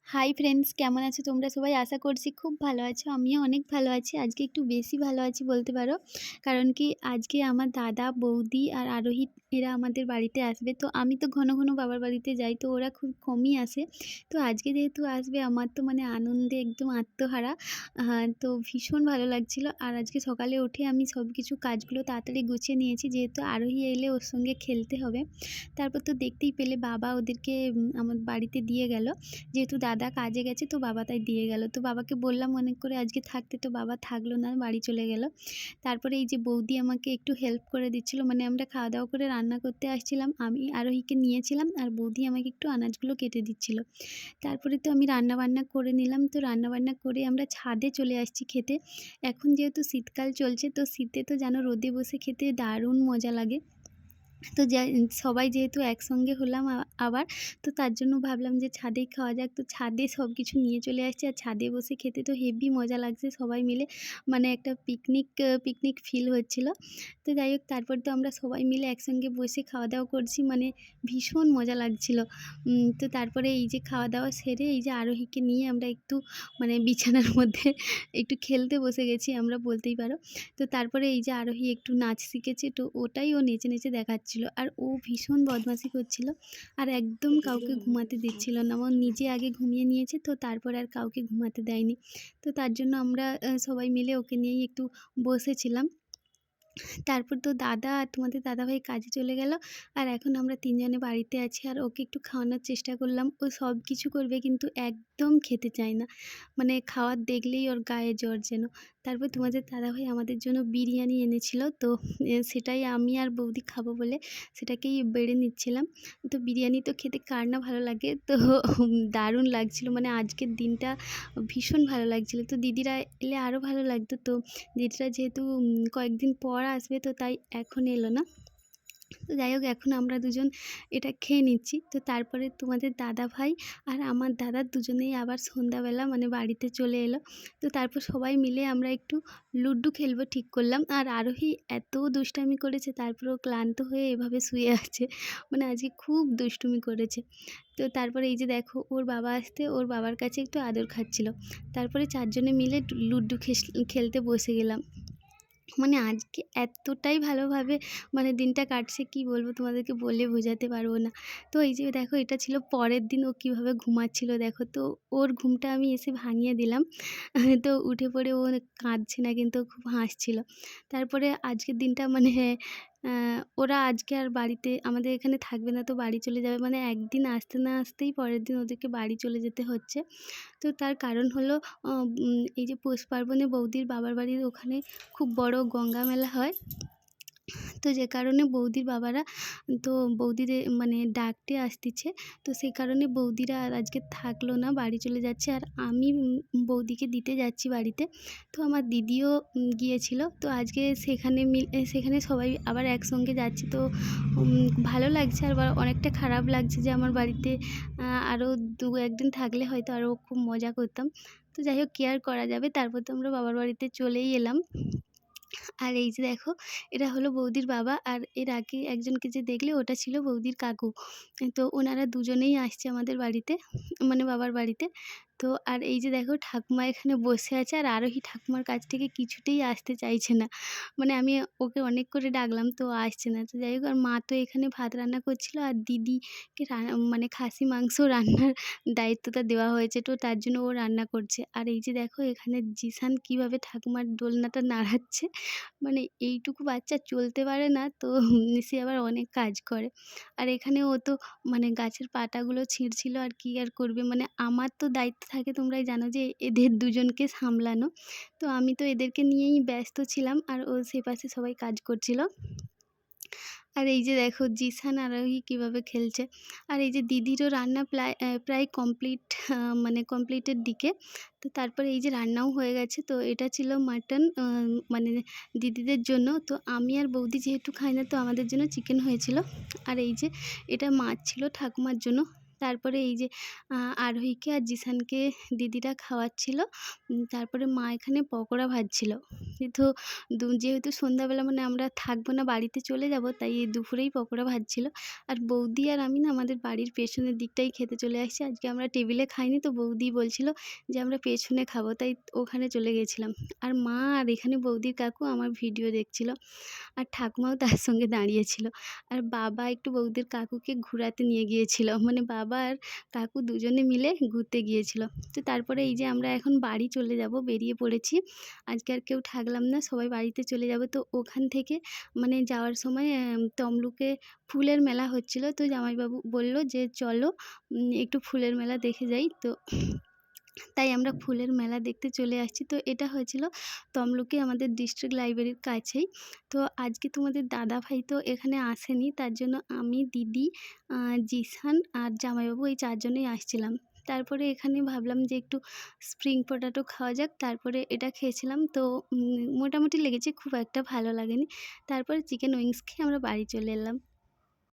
Hi friends, কেমন আছো তোমরা সবাই? আশা করছি খুব ভালো আছো। আমিও অনেক ভালো আছি। আজকে একটু বেশি ভালো আছি বলতে পারো। কারণ কি আজকে আমার দাদা, বৌদি আর আরোহী এরা আমাদের বাড়িতে আসবে। তো আমি তো ঘন, ঘন বাবার বাড়িতে যাই। তো ওরা খুব কমই আসে। তো আজকে যেহেতু আসবে আমার তো মানে আনন্দে একদম আত্মহারা। তো ভীষণ ভালো লাগছিল। আর আজকে সকালে উঠে আমি সবকিছু কাজগুলো তাড়াতাড়ি গুছিয়ে নিয়েছি। যেহেতু আরোহী এলে ওর সঙ্গে খেলতে হবে। তারপর তো দেখতেই পেলে বাবা ওদেরকে আমার বাড়িতে দিয়ে গেল। যেহেতু দাদা কাজে গেছে তো বাবা তাই দিয়ে গেল। তো বাবাকে বললাম অনেক করে আজকে থাকতে, তো বাবা থাকলো না, বাড়ি চলে গেল। তারপরে এই যে বৌদি আমাকে একটু হেল্প করে দিচ্ছিল, মানে আমরা খাওয়া দাওয়া করে রান্না করতে আসছিলাম, আমি আরোহীকে নিয়েছিলাম আর বৌদি আমাকে একটু আনাজগুলো কেটে দিচ্ছিল। তারপরে তো আমি রান্না বান্না করে নিলাম। তো রান্না বান্না করে আমরা ছাদে চলে আসছি খেতে। এখন যেহেতু শীতকাল চলছে, তো শীতে তো জানো রোদে বসে খেতে দারুণ মজা লাগে। তো সবাই যেহেতু একসঙ্গে হলাম আবার, তো তার জন্য ভাবলাম যে ছাদেই খাওয়া যাক। তো ছাদে সব কিছু নিয়ে চলে আসছি আর ছাদে বসে খেতে তো হেভি মজা লাগছে সবাই মিলে। মানে একটা পিকনিক ফিল হচ্ছিল। তো যাই হোক, তারপর তো আমরা সবাই মিলে একসঙ্গে বসে খাওয়া দাওয়া করছি, মানে ভীষণ মজা লাগছিল। তো তারপরে এই যে খাওয়া দাওয়া সেরে এই যে আরোহীকে নিয়ে আমরা একটু মানে বিছানার মধ্যে একটু খেলতে বসে গেছি আমরা বলতেই পারো। তো তারপরে এই যে আরোহী একটু নাচ শিখেছে, তো ওটাই ও নেচে, নেচে দেখাচ্ছিল। আর ও ভীষণ বদমাশি করছিল আর একদম কাউকে ঘুমাতে দিচ্ছিল না। ও নিজে আগে ঘুমিয়ে নিয়েছে, তো তারপরে আর কাউকে ঘুমাতে দেয়নি। তো তার জন্য আমরা সবাই মিলে ওকে নিয়েই একটু বসেছিলাম। তারপর তো দাদা আর তোমাদের দাদাভাই কাজে চলে গেল। আর এখন আমরা ৩ জনে বাড়িতে আছি আর ওকে একটু খাওয়ানোর চেষ্টা করলাম। ও সব কিছু করবে কিন্তু একদম খেতে চায় না। মানে খাওয়ার দেখলেই ওর গায়ে জ্বর যেন। তারপর তোমাদের দাদাভাই আমাদের জন্য বিরিয়ানি এনেছিল। তো সেটাই আমি আর বৌদি খাবো বলে সেটাকেই বেড়ে নিচ্ছিলাম। তো বিরিয়ানি তো খেতে কার না ভালো লাগে। তো দারুণ লাগছিল। মানে আজকের দিনটা ভীষণ ভালো লাগছিল। তো দিদিরা এলে আরও ভালো লাগতো। তো দিদিরা যেহেতু কয়েকদিন পর আসবে, তো তাই এখন এলো না। তো যাই হোক, এখন আমরা দুজন এটা খেয়ে নিচ্ছি। তো তারপরে তোমাদের দাদাভাই আর আমার দাদা দুজনেই আবার সন্ধ্যাবেলা মানে বাড়িতে চলে এলো। তো তারপর সবাই মিলে আমরা একটু লুডো খেলবো ঠিক করলাম। আর আরোহী এত দুষ্টামি করেছে, তারপরেও ক্লান্ত হয়ে এভাবে শুয়ে আছে। মানে আজকে খুব দুষ্টুমি করেছে। তো তারপরে এই যে দেখো ওর বাবা আসতে ওর বাবার কাছে একটু আদর খাচ্ছিল। তারপরে ৪ জনে মিলে লুডো খেলতে বসে গেলাম। মানে আজকে এতটাই ভালোভাবে মানে দিনটা কাটছে, কি বলবো তোমাদেরকে বলে বোঝাতে পারবো না। তো এই যে দেখো, এটা ছিল পরের দিন ও কীভাবে ঘুমাচ্ছিল দেখো। তো ওর ঘুমটা আমি এসে ভাঙিয়ে দিলাম। তো উঠে পড়ে ও কাঁদছে না, কিন্তু ও খুব হাসছিল। তারপরে আজকের দিনটা মানে ওরা আজকে আর বাড়িতে আমাদের এখানে থাকবে না, তো বাড়ি চলে যাবে। মানে একদিন আসতে না আসতেই পরের দিন ওদেরকে বাড়ি চলে যেতে হচ্ছে। তো তার কারণ হলো এই যে পৌষ পার্বণে বৌদির বাবার বাড়ির ওখানে খুব বড় গঙ্গা মেলা হয়। তো যে কারণে বৌদির বাবারা তো বৌদিদের মানে ডাকতে আসতিছে। তো সেই কারণে বৌদিরা আর আজকে থাকলো না, বাড়ি চলে যাচ্ছে। আর আমি বৌদিকে দিতে যাচ্ছি বাড়িতে। তো আমার দিদিও গিয়েছিল। তো আজকে সেখানে সবাই আবার একসঙ্গে যাচ্ছি। তো ভালো লাগছে, আবার অনেকটা খারাপ লাগছে যে আমার বাড়িতে আরও ২-১ দিন থাকলে হয়তো আরও খুব মজা করতাম। তো যাই হোক, কি আর করা যাবে। তারপর তো আমরা বাবার বাড়িতে চলেই এলাম। আর এই যে দেখো, এটা হলো বৌদির বাবা। আর এর আগে একজনকে যে দেখলে ওটা ছিল বৌদির কাকু। তো ওনারা দুজনেই আসছে আমাদের বাড়িতে, মানে বাবার বাড়িতে। তো আর এই যে দেখো ঠাকুমা এখানে বসে আছে আর আরোহী ঠাকুমার কাছ থেকে কিছুতেই আসতে চাইছে না। মানে আমি ওকে অনেক করে ডাকলাম তো আসছে না। তো যাই হোক, আর মা তো এখানে ভাত রান্না করছিল আর দিদিকে মানে খাসি মাংস রান্নার দায়িত্বটা দেওয়া হয়েছে, তো তার জন্য ও রান্না করছে। আর এই যে দেখো এখানে জিসান কীভাবে ঠাকুমার দোলনাটা নাড়াচ্ছে। মানে এইটুকু বাচ্চা চলতে পারে না, তো সে আবার অনেক কাজ করে। আর এখানে ও তো মানে গাছের পাতাগুলো ছিঁড়ছিল, আর কি আর করবে। মানে আমার তো দায়িত্ব থাকে, তোমরাই জানো যে এদের দুজনকে সামলানো। তো আমি তো এদেরকে নিয়েই ব্যস্ত ছিলাম আর ও সেপাশে সবাই কাজ করছিল। আর এই যে দেখো জিসান আরোহী কীভাবে খেলছে। আর এই যে দিদিরও রান্না প্রায় কমপ্লিট, মানে কমপ্লিটের দিকে। তো তারপরে এই যে রান্নাও হয়ে গেছে। তো এটা ছিল মাটন, মানে দিদিদের জন্য। তো আমি আর বৌদি যেহেতু খাই না, তো আমাদের জন্য চিকেন হয়েছিল। আর এই যে এটা মাছ ছিল ঠাকুমার জন্য। তারপরে এই যে আ আরোহীকে আর জিসানকে দিদিরা খাওয়াচ্ছিল। তারপরে মা এখানে পকোড়া ভাজছিল। তো যেহেতু সন্ধ্যাবেলা মানে আমরা থাকবো না, বাড়িতে চলে যাবো, তাই এই দুপুরেই পকোড়া ভাজছিল। আর বৌদি আর আমি না আমাদের বাড়ির পেছনের দিকটাই খেতে চলে আসছি। আজকে আমরা টেবিলে খাইনি, তো বৌদি বলছিল যে আমরা পেছনে খাবো, তাই ওখানে চলে গেছিলাম। আর মা আর এখানে বৌদির কাকু আমার ভিডিও দেখছিল। আর ঠাকুমাও তার সঙ্গে দাঁড়িয়েছিল। আর বাবা একটু বৌদির কাকুকে ঘুরাতে নিয়ে গিয়েছিল। মানে বাবা আর কাকু দুজনে মিলে ঘুরতে গিয়েছিল। তো তারপরে এই যে আমরা এখন বাড়ি চলে যাব, বেরিয়ে পড়েছি। আজকে আর কেউ থাকলাম না, সবাই বাড়িতে চলে যাব। তো ওখান থেকে মানে যাওয়ার সময় তমলুকে ফুলের মেলা হচ্ছিল। তো জামাইবাবু বলল যে চলো একটু ফুলের মেলা দেখে যাই। তো তাই আমরা ফুলের মেলা দেখতে চলে আসছি। তো এটা হয়েছিল তমলুকে আমাদের ডিস্ট্রিক্ট লাইব্রেরির কাছেই। তো আজকে তোমাদের দাদাভাই তো এখানে আসেনি, তার জন্য আমি, দিদি, জিসান আর জামাইবাবু এই 4 জনেই আসছিলাম। তারপরে এখানে ভাবলাম যে একটু স্প্রিং পটাটো খাওয়া যাক। তারপরে এটা খেয়েছিলাম, তো মোটামুটি লেগেছে, খুব একটা ভালো লাগেনি। তারপরে চিকেন উইংস খেয়ে আমরা বাড়ি চলে এলাম।